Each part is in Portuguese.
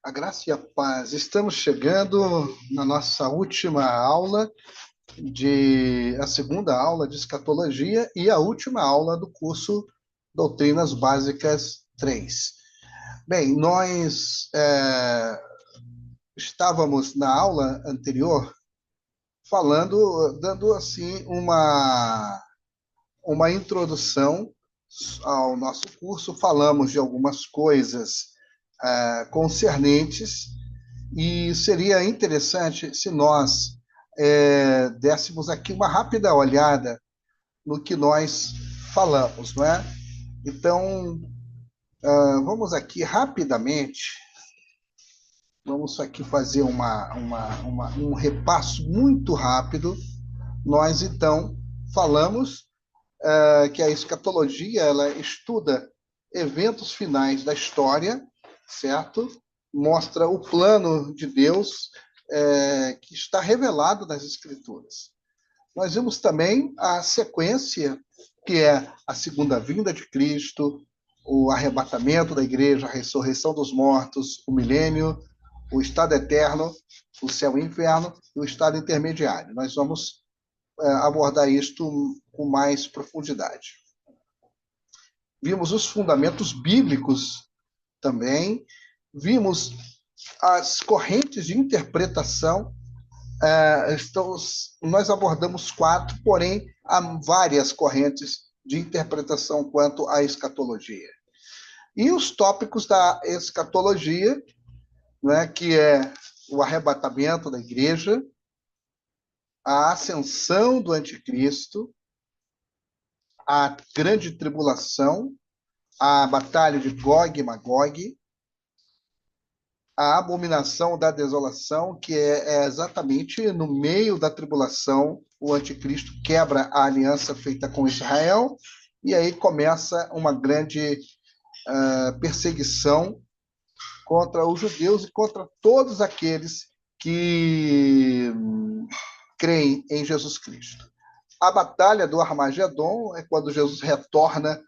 A graça e a paz. Estamos chegando na nossa última aula a segunda aula de escatologia e a última aula do curso Doutrinas Básicas 3. Bem, nós estávamos na aula anterior dando assim uma introdução ao nosso curso, falamos de algumas coisas concernentes. E seria interessante se nós dessemos aqui uma rápida olhada no que nós falamos, não é? Então, vamos aqui rapidamente, vamos aqui fazer um repasso muito rápido. Nós, então, falamos que a escatologia ela estuda eventos finais da história, certo? Mostra o plano de Deus que está revelado nas Escrituras. Nós vimos também a sequência, que é a segunda vinda de Cristo, o arrebatamento da igreja, a ressurreição dos mortos, o milênio, o estado eterno, o céu e o inferno e o estado intermediário. Nós vamos abordar isto com mais profundidade. Vimos os fundamentos bíblicos também, vimos as correntes de interpretação. Nós abordamos 4, porém há várias correntes de interpretação quanto à escatologia. E os tópicos da escatologia, né, que é o arrebatamento da igreja, a ascensão do anticristo, a grande tribulação, a batalha de Gog e Magog, a abominação da desolação, que é exatamente no meio da tribulação, o anticristo quebra a aliança feita com Israel, e aí começa uma grande perseguição contra os judeus e contra todos aqueles que creem em Jesus Cristo. A batalha do Armagedon é quando Jesus retorna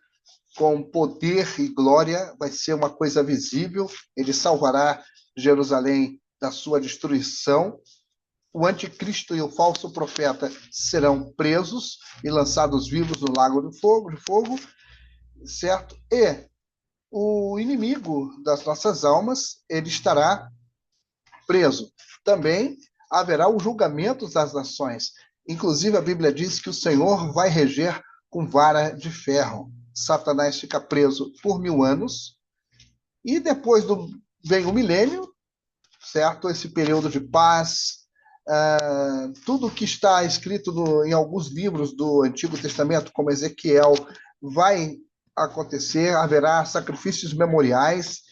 com poder e glória, vai ser uma coisa visível, ele salvará Jerusalém da sua destruição. O anticristo e o falso profeta serão presos e lançados vivos no lago de fogo, certo? E o inimigo das nossas almas, ele estará preso. Também haverá o julgamento das nações. Inclusive, a Bíblia diz que o Senhor vai reger com vara de ferro. Satanás fica preso por 1000 anos. E depois vem o milênio, certo? Esse período de paz. Tudo que está escrito em alguns livros do Antigo Testamento, como Ezequiel, vai acontecer. Haverá sacrifícios memoriais.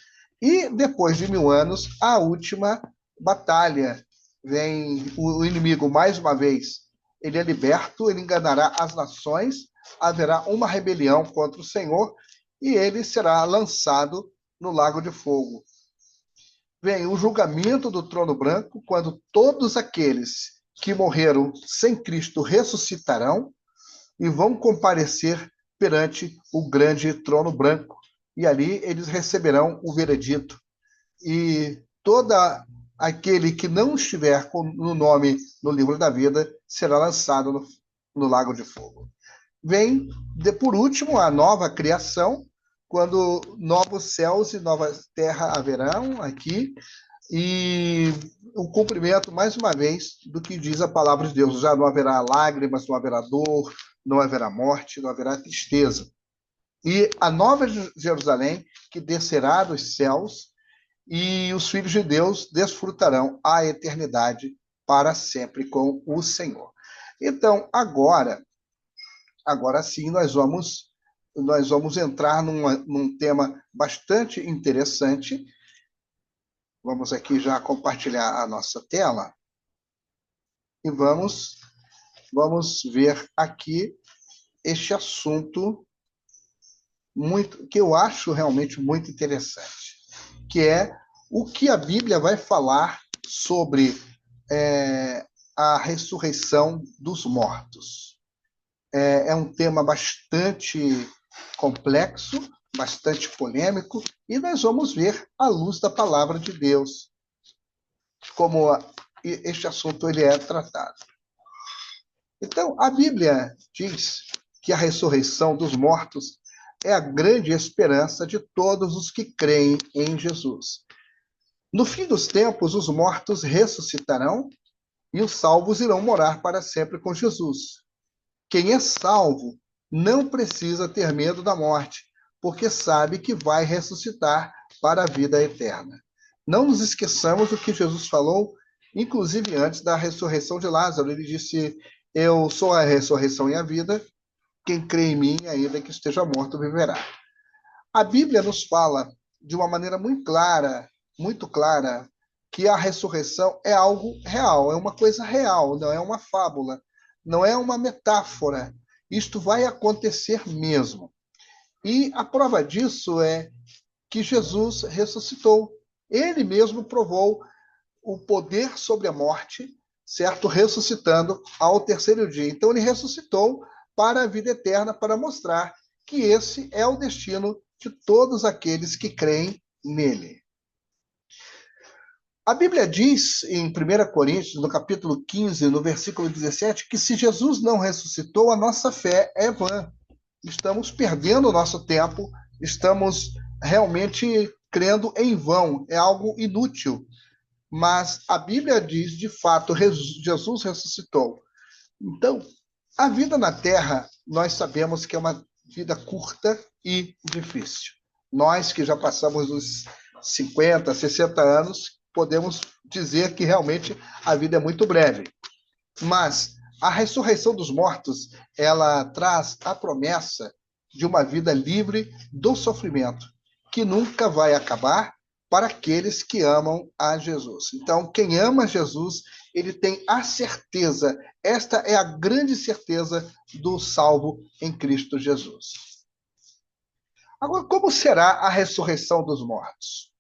E depois de 1000 anos, a última batalha. Vem o inimigo mais uma vez. Ele é liberto, ele enganará as nações, haverá uma rebelião contra o Senhor e ele será lançado no lago de fogo. Vem o julgamento do trono branco, quando todos aqueles que morreram sem Cristo ressuscitarão e vão comparecer perante o grande trono branco. E ali eles receberão o veredito. E toda aquele que não estiver com o nome no livro da vida será lançado no lago de fogo. Vem, por último, a nova criação, quando novos céus e nova terra haverão aqui, e o cumprimento, mais uma vez, do que diz a palavra de Deus. Já não haverá lágrimas, não haverá dor, não haverá morte, não haverá tristeza. E a nova Jerusalém, que descerá dos céus, e os filhos de Deus desfrutarão a eternidade para sempre com o Senhor. Então, agora sim, nós vamos entrar num tema bastante interessante. Vamos aqui já compartilhar a nossa tela e vamos ver aqui este assunto que eu acho realmente muito interessante, que é o que a Bíblia vai falar sobre a ressurreição dos mortos. É um tema bastante complexo, bastante polêmico, e nós vamos ver à luz da palavra de Deus como este assunto ele é tratado. Então, a Bíblia diz que a ressurreição dos mortos é a grande esperança de todos os que creem em Jesus. No fim dos tempos, os mortos ressuscitarão e os salvos irão morar para sempre com Jesus. Quem é salvo não precisa ter medo da morte, porque sabe que vai ressuscitar para a vida eterna. Não nos esqueçamos do que Jesus falou, inclusive antes da ressurreição de Lázaro. Ele disse: eu sou a ressurreição e a vida, quem crê em mim, ainda que esteja morto, viverá. A Bíblia nos fala de uma maneira muito clara, que a ressurreição é algo real, é uma coisa real, não é uma fábula, não é uma metáfora. Isto vai acontecer mesmo. E a prova disso é que Jesus ressuscitou. Ele mesmo provou o poder sobre a morte, certo? Ressuscitando ao terceiro dia. Então ele ressuscitou para a vida eterna, para mostrar que esse é o destino de todos aqueles que creem nele. A Bíblia diz em 1 Coríntios, no capítulo 15, no versículo 17, que se Jesus não ressuscitou, a nossa fé é vã. Estamos perdendo o nosso tempo, estamos realmente crendo em vão, é algo inútil. Mas a Bíblia diz, de fato, Jesus ressuscitou. Então, a vida na Terra, nós sabemos que é uma vida curta e difícil. Nós que já passamos os 50, 60 anos, podemos dizer que realmente a vida é muito breve. Mas a ressurreição dos mortos, ela traz a promessa de uma vida livre do sofrimento, que nunca vai acabar para aqueles que amam a Jesus. Então, quem ama Jesus, ele tem a certeza, esta é a grande certeza do salvo em Cristo Jesus. Agora, como será a ressurreição dos mortos?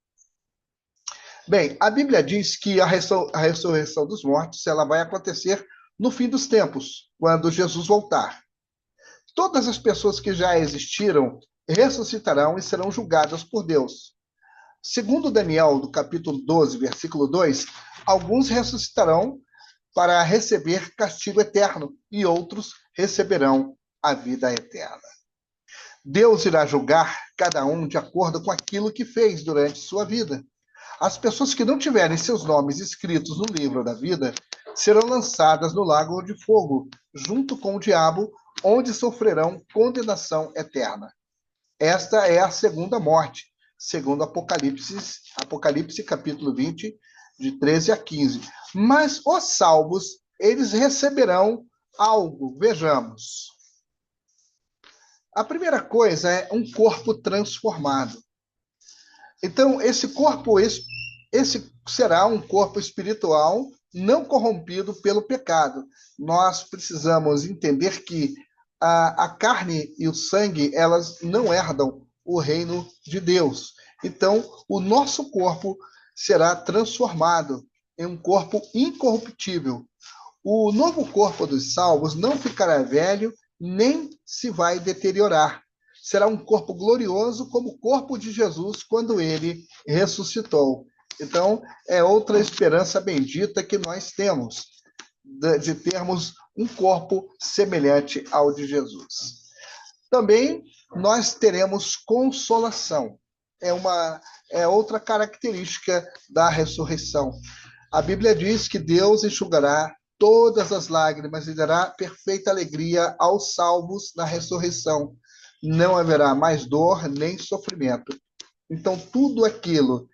Bem, a Bíblia diz que a ressurreição dos mortos ela vai acontecer no fim dos tempos, quando Jesus voltar. Todas as pessoas que já existiram ressuscitarão e serão julgadas por Deus. Segundo Daniel, do capítulo 12, versículo 2, alguns ressuscitarão para receber castigo eterno e outros receberão a vida eterna. Deus irá julgar cada um de acordo com aquilo que fez durante sua vida. As pessoas que não tiverem seus nomes escritos no livro da vida serão lançadas no lago de fogo, junto com o diabo, onde sofrerão condenação eterna. Esta é a segunda morte, segundo Apocalipse capítulo 20, de 13 a 15. Mas os salvos, eles receberão algo. Vejamos. A primeira coisa é um corpo transformado. Então, esse será um corpo espiritual não corrompido pelo pecado. Nós precisamos entender que a carne e o sangue, elas não herdam o reino de Deus. Então, o nosso corpo será transformado em um corpo incorruptível. O novo corpo dos salvos não ficará velho, nem se vai deteriorar. Será um corpo glorioso como o corpo de Jesus quando ele ressuscitou. Então, é outra esperança bendita que nós temos, de termos um corpo semelhante ao de Jesus. Também nós teremos consolação. É outra característica da ressurreição. A Bíblia diz que Deus enxugará todas as lágrimas e dará perfeita alegria aos salvos na ressurreição. Não haverá mais dor nem sofrimento. Então, tudo aquilo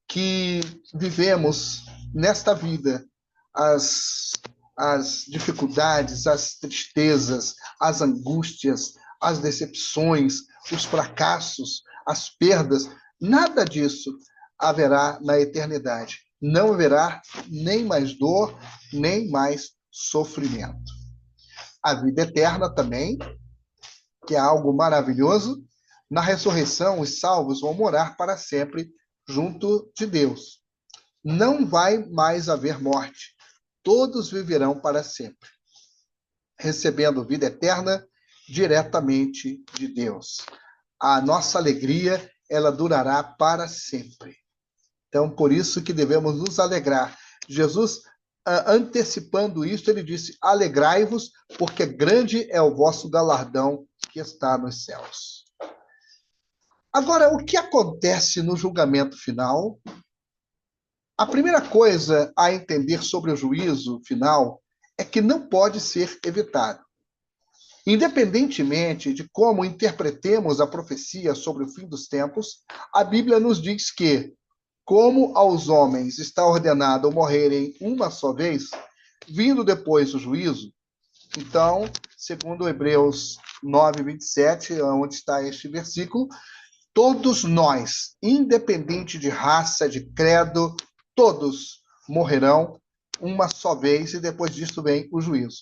que vivemos nesta vida, as dificuldades, as tristezas, as angústias, as decepções, os fracassos, as perdas, nada disso haverá na eternidade. Não haverá nem mais dor, nem mais sofrimento. A vida eterna também, que é algo maravilhoso, na ressurreição os salvos vão morar para sempre junto de Deus. Não vai mais haver morte. Todos viverão para sempre, recebendo vida eterna diretamente de Deus. a nossa alegria, ela durará para sempre. Então, por isso que devemos nos alegrar. Jesus, antecipando isso, ele disse: alegrai-vos, porque grande é o vosso galardão que está nos céus. Agora, o que acontece no julgamento final? A primeira coisa a entender sobre o juízo final é que não pode ser evitado. Independentemente de como interpretemos a profecia sobre o fim dos tempos, a Bíblia nos diz que, como aos homens está ordenado morrerem uma só vez, vindo depois o juízo, então, segundo Hebreus 9, 27, onde está este versículo, todos nós, independente de raça, de credo, todos morrerão uma só vez e depois disto vem o juízo.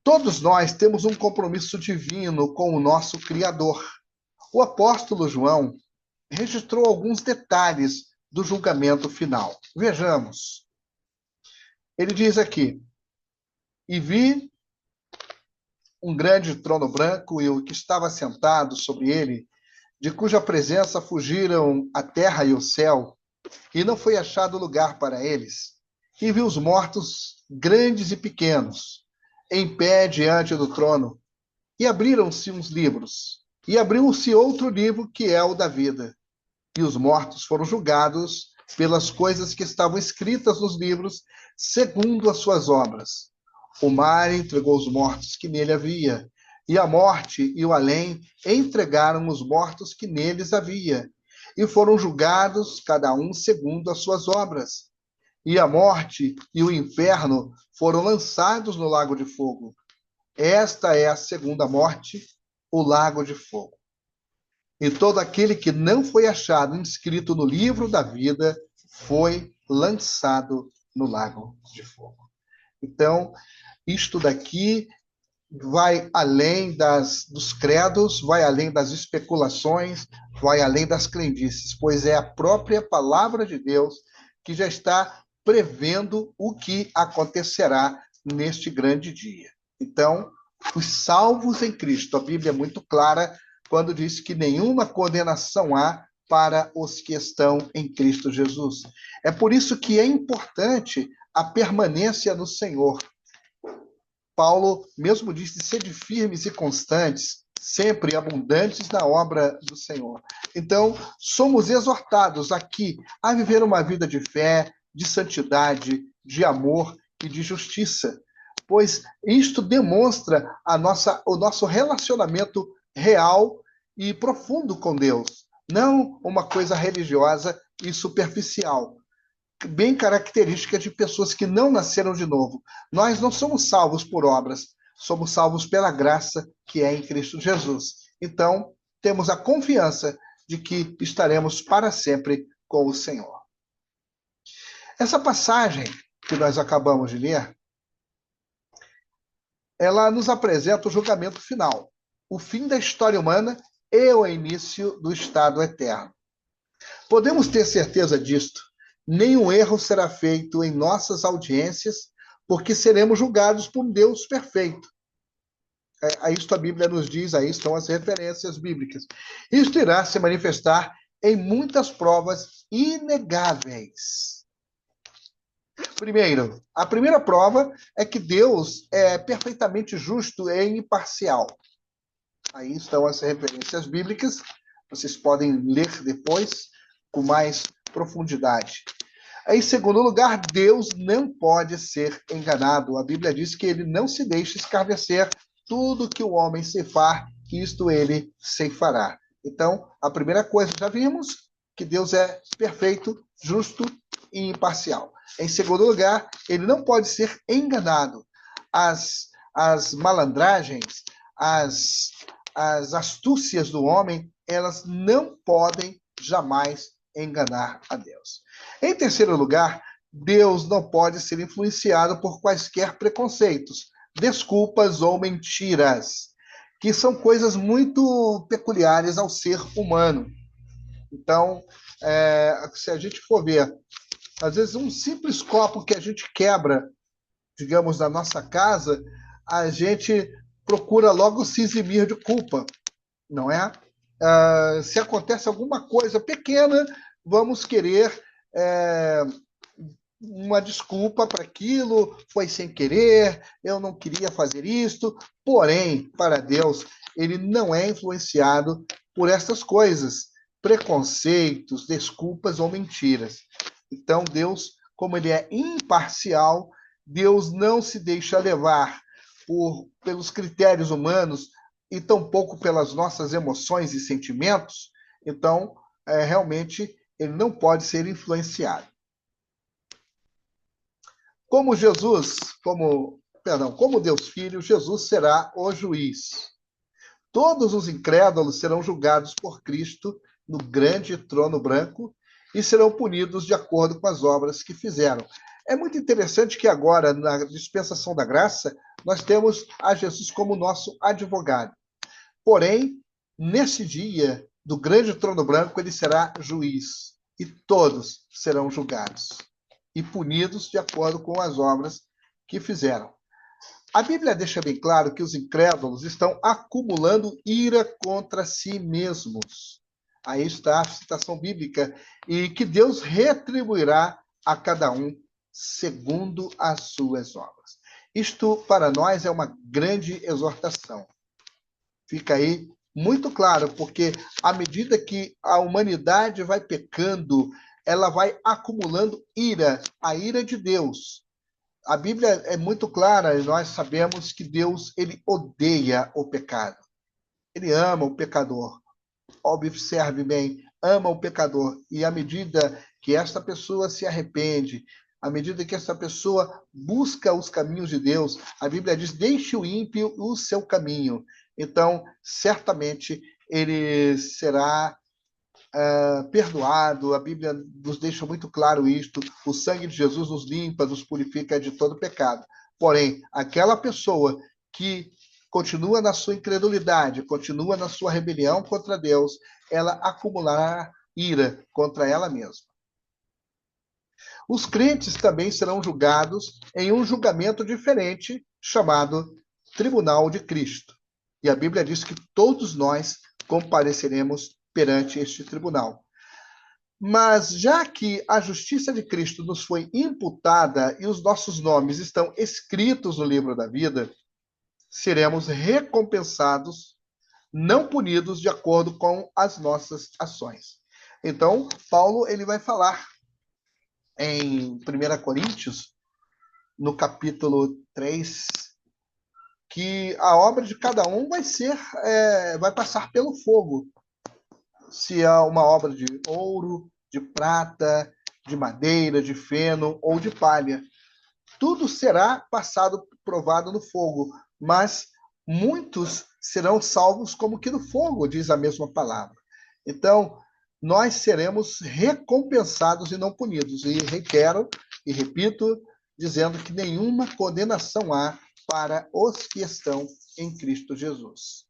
Todos nós temos um compromisso divino com o nosso Criador. O apóstolo João registrou alguns detalhes do julgamento final. Vejamos. Ele diz aqui: e vi um grande trono branco e o que estava sentado sobre ele, de cuja presença fugiram a terra e o céu, e não foi achado lugar para eles. E vi os mortos, grandes e pequenos, em pé diante do trono, e abriram-se uns livros, e abriu-se outro livro, que é o da vida. E os mortos foram julgados pelas coisas que estavam escritas nos livros, segundo as suas obras. O mar entregou os mortos que nele havia, e a morte e o além entregaram os mortos que neles havia, e foram julgados cada um segundo as suas obras. E a morte e o inferno foram lançados no lago de fogo. Esta é a segunda morte, o lago de fogo. E todo aquele que não foi achado inscrito no livro da vida foi lançado no lago de fogo. Então, isto daqui vai além dos credos, vai além das especulações, vai além das crendices, pois é a própria palavra de Deus que já está prevendo o que acontecerá neste grande dia. Então, os salvos em Cristo, a Bíblia é muito clara quando diz que nenhuma condenação há para os que estão em Cristo Jesus. É por isso que é importante a permanência no Senhor. Paulo mesmo diz de ser firmes e constantes, sempre abundantes na obra do Senhor. Então, somos exortados aqui a viver uma vida de fé, de santidade, de amor e de justiça, pois isto demonstra o nosso relacionamento real e profundo com Deus, não uma coisa religiosa e superficial, bem característica de pessoas que não nasceram de novo. Nós não somos salvos por obras, somos salvos pela graça que é em Cristo Jesus. Então, temos a confiança de que estaremos para sempre com o Senhor. Essa passagem que nós acabamos de ler, ela nos apresenta o julgamento final, o fim da história humana e o início do estado eterno. Podemos ter certeza disto. Nenhum erro será feito em nossas audiências, porque seremos julgados por um Deus perfeito. A isto a Bíblia nos diz, aí estão as referências bíblicas. Isto irá se manifestar em muitas provas inegáveis. Primeiro, a primeira prova é que Deus é perfeitamente justo e imparcial. Aí estão as referências bíblicas, vocês podem ler depois com mais profundidade. Em segundo lugar, Deus não pode ser enganado. A Bíblia diz que ele não se deixa escarnecer. Tudo que o homem ceifar, isto ele ceifará. Então, a primeira coisa, já vimos que Deus é perfeito, justo e imparcial. Em segundo lugar, ele não pode ser enganado. As malandragens, as astúcias do homem, elas não podem jamais enganar a Deus. Em terceiro lugar, Deus não pode ser influenciado por quaisquer preconceitos, desculpas ou mentiras, que são coisas muito peculiares ao ser humano. Então, se a gente for ver, às vezes um simples copo que a gente quebra, digamos, na nossa casa, a gente procura logo se eximir de culpa, não é? Se acontece alguma coisa pequena, vamos querer uma desculpa para aquilo, foi sem querer, eu não queria fazer isto. Porém, para Deus, ele não é influenciado por essas coisas, preconceitos, desculpas ou mentiras. Então, Deus, como ele é imparcial, Deus não se deixa levar pelos critérios humanos e tampouco pelas nossas emoções e sentimentos. Então, realmente, ele não pode ser influenciado. Como Jesus, como Deus Filho, Jesus será o juiz. Todos os incrédulos serão julgados por Cristo no grande trono branco e serão punidos de acordo com as obras que fizeram. É muito interessante que agora, na dispensação da graça, nós temos a Jesus como nosso advogado. Porém, nesse dia do grande trono branco, ele será juiz e todos serão julgados e punidos de acordo com as obras que fizeram. A Bíblia deixa bem claro que os incrédulos estão acumulando ira contra si mesmos. Aí está a citação bíblica, e que Deus retribuirá a cada um segundo as suas obras. Isto, para nós, é uma grande exortação. Fica aí muito claro, porque à medida que a humanidade vai pecando, ela vai acumulando ira, a ira de Deus. A Bíblia é muito clara e nós sabemos que Deus, ele odeia o pecado. Ele ama o pecador. Observe bem, ama o pecador. E à medida que esta pessoa se arrepende, à medida que essa pessoa busca os caminhos de Deus, a Bíblia diz: deixe o ímpio o seu caminho. Então, certamente, ele será perdoado. A Bíblia nos deixa muito claro isto. O sangue de Jesus nos limpa, nos purifica de todo pecado. Porém, aquela pessoa que continua na sua incredulidade, continua na sua rebelião contra Deus, ela acumulará ira contra ela mesma. Os crentes também serão julgados em um julgamento diferente, chamado Tribunal de Cristo. E a Bíblia diz que todos nós compareceremos perante este tribunal. Mas já que a justiça de Cristo nos foi imputada e os nossos nomes estão escritos no livro da vida, seremos recompensados, não punidos de acordo com as nossas ações. Então, Paulo ele vai falar em 1 Coríntios, no capítulo 3, que a obra de cada um vai passar pelo fogo. Se é uma obra de ouro, de prata, de madeira, de feno ou de palha. Tudo será passado, provado no fogo, mas muitos serão salvos como que no fogo, diz a mesma palavra. Então, nós seremos recompensados e não punidos. E reitero e repito, dizendo que nenhuma condenação há para os que estão em Cristo Jesus.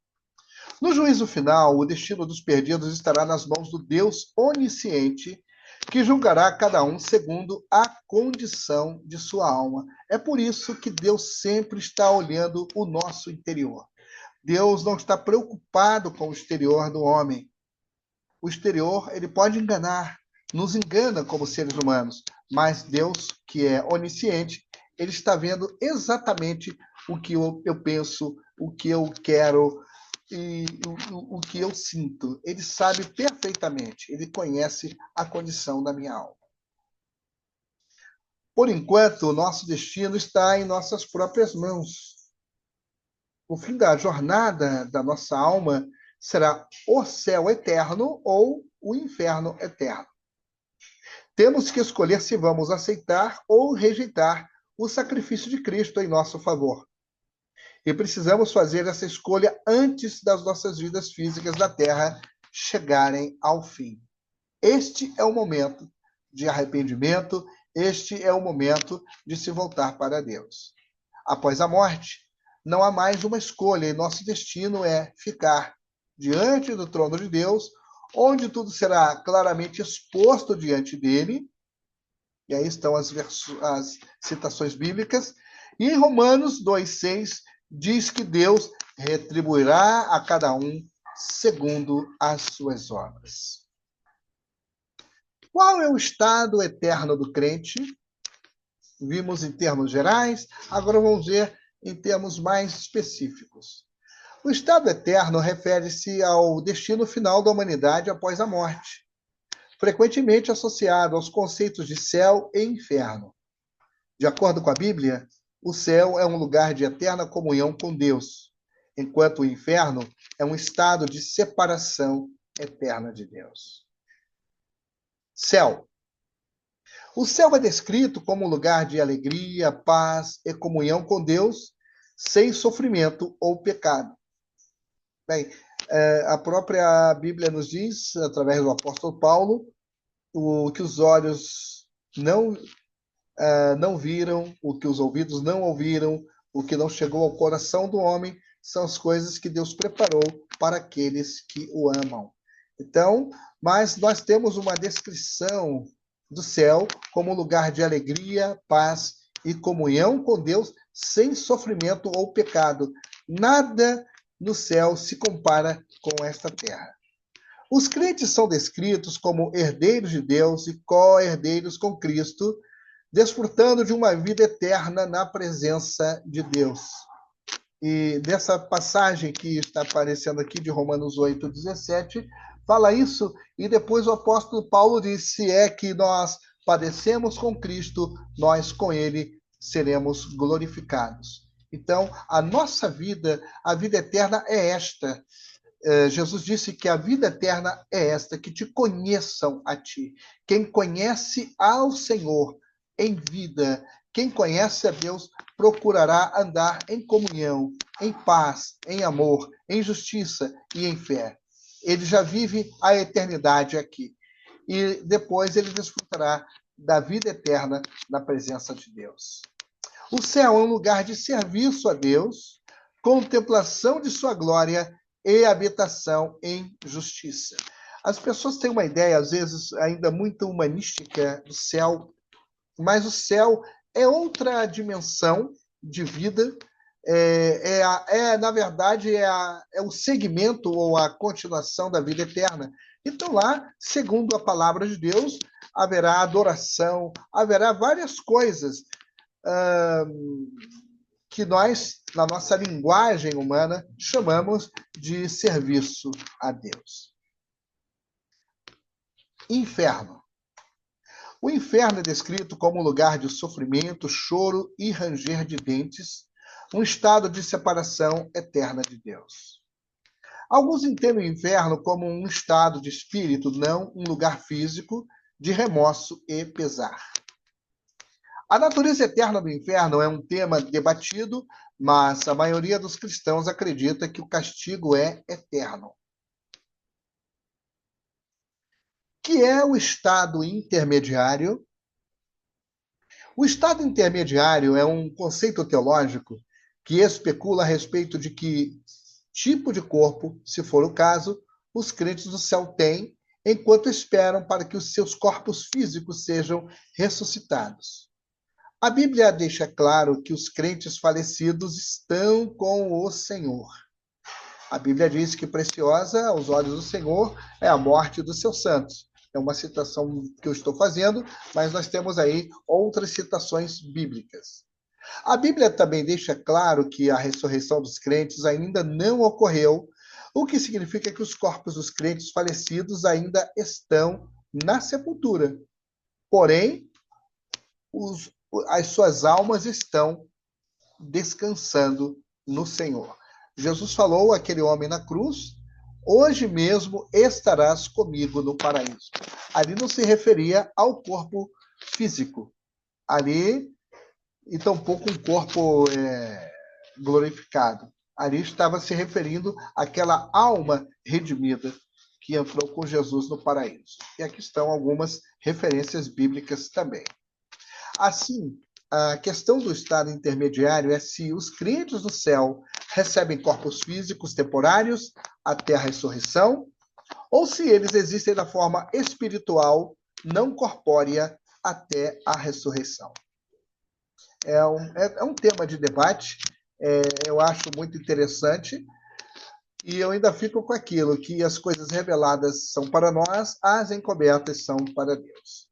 No juízo final, o destino dos perdidos estará nas mãos do Deus onisciente, que julgará cada um segundo a condição de sua alma. É por isso que Deus sempre está olhando o nosso interior. Deus não está preocupado com o exterior do homem. O exterior, ele pode enganar, nos engana como seres humanos, mas Deus, que é onisciente, ele está vendo exatamente o que eu penso, o que eu quero e o que eu sinto. Ele sabe perfeitamente, ele conhece a condição da minha alma. Por enquanto, o nosso destino está em nossas próprias mãos. O fim da jornada da nossa alma será o céu eterno ou o inferno eterno. Temos que escolher se vamos aceitar ou rejeitar o sacrifício de Cristo em nosso favor. E precisamos fazer essa escolha antes das nossas vidas físicas da Terra chegarem ao fim. Este é o momento de arrependimento, este é o momento de se voltar para Deus. Após a morte, não há mais uma escolha, e nosso destino é ficar diante do trono de Deus, onde tudo será claramente exposto diante dele. E aí estão as citações bíblicas. E em Romanos 2,6 diz que Deus retribuirá a cada um segundo as suas obras. Qual é o estado eterno do crente? Vimos em termos gerais, agora vamos ver em termos mais específicos. O estado eterno refere-se ao destino final da humanidade após a morte, frequentemente associado aos conceitos de céu e inferno. De acordo com a Bíblia, o céu é um lugar de eterna comunhão com Deus, enquanto o inferno é um estado de separação eterna de Deus. Céu. O céu é descrito como um lugar de alegria, paz e comunhão com Deus, sem sofrimento ou pecado. Bem, a própria Bíblia nos diz, através do apóstolo Paulo, que os olhos não viram, o que os ouvidos não ouviram, o que não chegou ao coração do homem, são as coisas que Deus preparou para aqueles que o amam. Então, mas nós temos uma descrição do céu como um lugar de alegria, paz e comunhão com Deus, sem sofrimento ou pecado. Nada no céu se compara com esta terra. Os crentes são descritos como herdeiros de Deus e co-herdeiros com Cristo, desfrutando de uma vida eterna na presença de Deus. E nessa passagem que está aparecendo aqui de Romanos 8:17, fala isso, e depois o apóstolo Paulo diz: se é que nós padecemos com Cristo, nós com ele seremos glorificados. Então, a nossa vida, a vida eterna é esta. Jesus disse que a vida eterna é esta, que te conheçam a ti. Quem conhece ao Senhor em vida, quem conhece a Deus, procurará andar em comunhão, em paz, em amor, em justiça e em fé. Ele já vive a eternidade aqui. E depois ele desfrutará da vida eterna na presença de Deus. O céu é um lugar de serviço a Deus, contemplação de sua glória e habitação em justiça. As pessoas têm uma ideia, às vezes, ainda muito humanística do céu, mas o céu é outra dimensão de vida, na verdade, é o segmento ou a continuação da vida eterna. Então lá, segundo a palavra de Deus, haverá adoração, haverá várias coisas que nós, na nossa linguagem humana, chamamos de serviço a Deus. Inferno. O inferno é descrito como um lugar de sofrimento, choro e ranger de dentes, um estado de separação eterna de Deus. Alguns entendem o inferno como um estado de espírito, não um lugar físico de remorso e pesar. A natureza eterna do inferno é um tema debatido, mas a maioria dos cristãos acredita que o castigo é eterno. Que é o estado intermediário? O estado intermediário é um conceito teológico que especula a respeito de que tipo de corpo, se for o caso, os crentes do céu têm, enquanto esperam para que os seus corpos físicos sejam ressuscitados. A Bíblia deixa claro que os crentes falecidos estão com o Senhor. A Bíblia diz que preciosa aos olhos do Senhor é a morte dos seus santos. É uma citação que eu estou fazendo, mas nós temos aí outras citações bíblicas. A Bíblia também deixa claro que a ressurreição dos crentes ainda não ocorreu, o que significa que os corpos dos crentes falecidos ainda estão na sepultura. Porém, as suas almas estão descansando no Senhor. Jesus falou àquele homem na cruz: hoje mesmo estarás comigo no paraíso. Ali não se referia ao corpo físico. Ali, e tampouco um corpo glorificado. Ali estava se referindo àquela alma redimida que entrou com Jesus no paraíso. E aqui estão algumas referências bíblicas também. Assim, a questão do estado intermediário é se os crentes do céu recebem corpos físicos temporários até a ressurreição, ou se eles existem da forma espiritual, não corpórea, até a ressurreição. É um tema de debate, eu acho muito interessante, E eu ainda fico com aquilo, que as coisas reveladas são para nós, as encobertas são para Deus.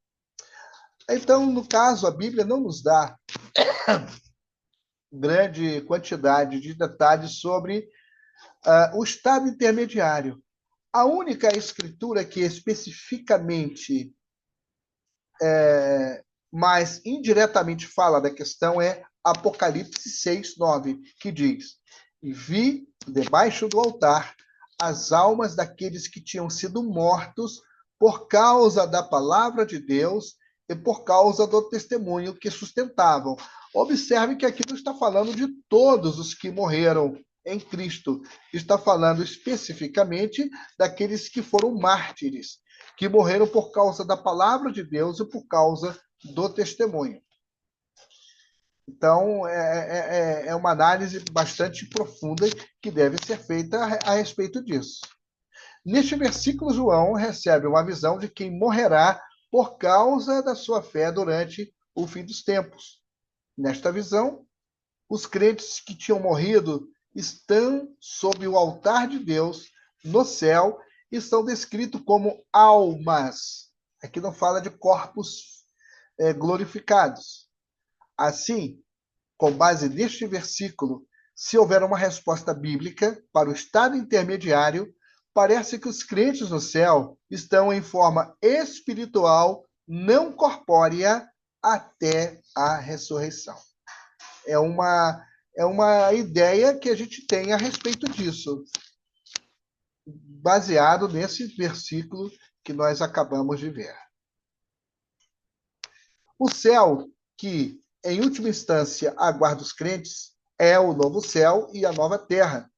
Então, no caso, a Bíblia não nos dá grande quantidade de detalhes sobre o estado intermediário. A única escritura que especificamente, mas indiretamente fala da questão é Apocalipse 6:9, que diz: E vi debaixo do altar as almas daqueles que tinham sido mortos por causa da palavra de Deus e por causa do testemunho que sustentavam. Observe que aqui não está falando de todos os que morreram em Cristo, está falando especificamente daqueles que foram mártires, que morreram por causa da palavra de Deus e por causa do testemunho. Então, é uma análise bastante profunda que deve ser feita a respeito disso. Neste versículo, João recebe uma visão de quem morrerá por causa da sua fé durante o fim dos tempos. Nesta visão, os crentes que tinham morrido estão sob o altar de Deus no céu e são descritos como almas. Aqui não fala de corpos glorificados. Assim, com base neste versículo, se houver uma resposta bíblica para o estado intermediário, parece que os crentes no céu estão em forma espiritual, não corpórea, até a ressurreição. É uma ideia que a gente tem a respeito disso, baseado nesse versículo que nós acabamos de ver. O céu, que em última instância aguarda os crentes, é o novo céu e a nova terra.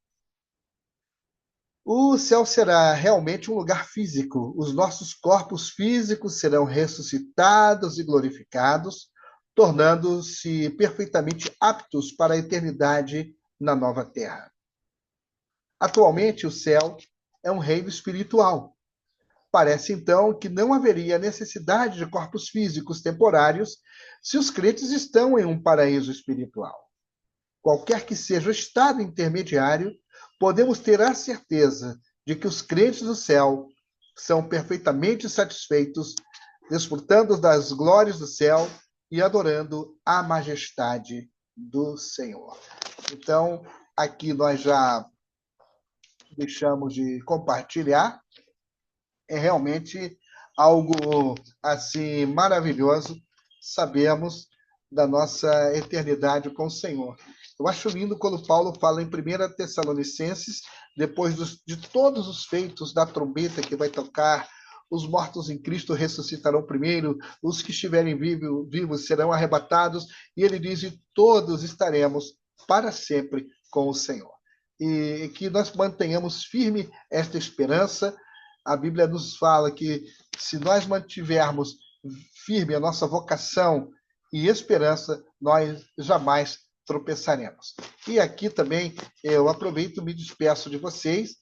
O céu será realmente um lugar físico. Os nossos corpos físicos serão ressuscitados e glorificados, tornando-se perfeitamente aptos para a eternidade na nova terra. Atualmente, o céu é um reino espiritual. Parece, então, que não haveria necessidade de corpos físicos temporários se os crentes estão em um paraíso espiritual. Qualquer que seja o estado intermediário, podemos ter a certeza de que os crentes do céu são perfeitamente satisfeitos, desfrutando das glórias do céu e adorando a majestade do Senhor. Então, aqui nós já deixamos de compartilhar. É realmente algo assim maravilhoso. Sabemos da nossa eternidade com o Senhor. Eu acho lindo quando Paulo fala em 1 Tessalonicenses, depois de todos os feitos da trombeta que vai tocar, os mortos em Cristo ressuscitarão primeiro, os que estiverem vivos serão arrebatados, e ele diz: e todos estaremos para sempre com o Senhor. E que nós mantenhamos firme esta esperança. A Bíblia nos fala que se nós mantivermos firme a nossa vocação e esperança, nós jamais tropeçaremos. E aqui também eu aproveito e me despeço de vocês.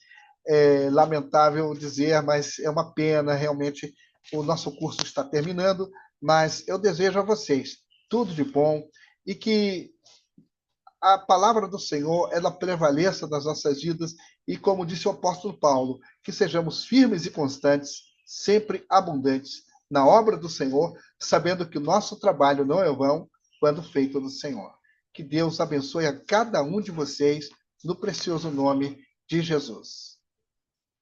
É lamentável dizer, mas é uma pena, realmente, o nosso curso está terminando, mas eu desejo a vocês tudo de bom e que a palavra do Senhor, ela prevaleça nas nossas vidas e, como disse o apóstolo Paulo, que sejamos firmes e constantes, sempre abundantes na obra do Senhor, sabendo que o nosso trabalho não é vão quando feito no Senhor. Que Deus abençoe a cada um de vocês no precioso nome de Jesus.